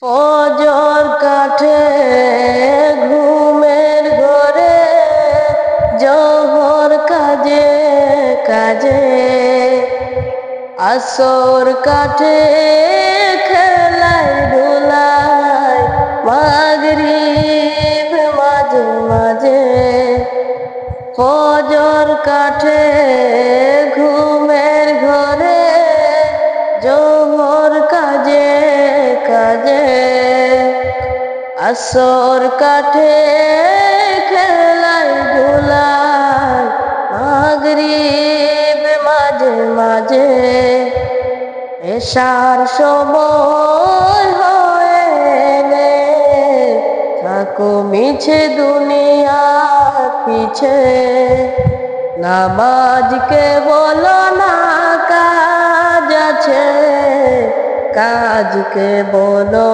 ফজর কাটে ঘুমের ঘরে, জোহর কাজে কাজে, আসর কাটে খেলায় ধুলায়, মাগরিব মাঝে মাঝে। ফজর কাটে ঘুমের ঘরে, জোহর কাজে কাজে, আসর কাটে খেলায় ধুলায়, মাগরিব মাঝে মাঝে। এশার সময় হয়ে এলে, থাকো মিছে দুনিয়া পিছে, নামাজকে বলো না কাজ আছে, কাজকে বলো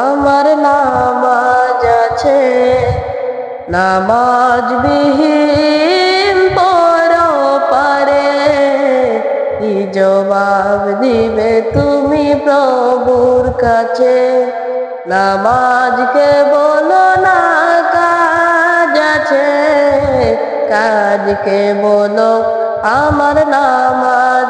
আমার নামাজ আছে। নামাজ বিহীন পরপারে, কি জবাব দিবে তুমি প্রভুর কাছে? নামাজকে বলো না কাজ আছে, কাজকে বলো আমার নামাজ